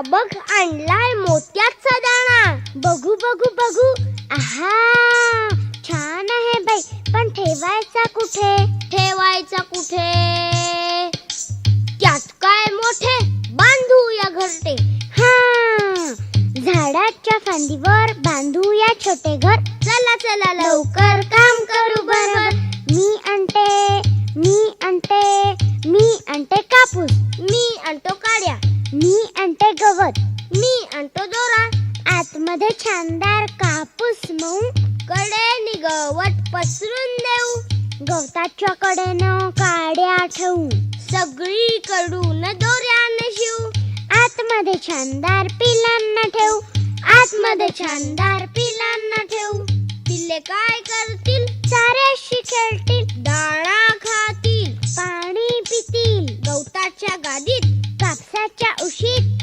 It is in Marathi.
बघ आणलाय मोत्याचा दाणा. बघू बघू बघू, आहा छान आहे बाई, पण ठेवायचा कुठे? ठेवायचा कुठे? त्यात काय मोठे, बांधूया घरटे. हा, झाडाच्या फांदीवर बांधूया छोटे घर. चला चला लवकर काम करू बरोबर. मी आणते, मी आणते, मी आणते कापूस. मी आणतो काड्या. मी आणते गवत. मी आणतो दोरा. आतमध्ये छानदार कापूस मऊ, कडेने गवत पसरून देऊ. गवताच्या कडेनं काड्या ठेवू, सगळीकडून दोऱ्याने शिवू. आतमध्ये छानदार पिलांना ठेवू. आतमध्ये छानदार पिलांना ठेवू. पिल्ले काय करतील? चाऱ्याशी खेळतील, दाणा खातील, पाणी पितील. गवताच्या गादीत, कापसाच्या उशीत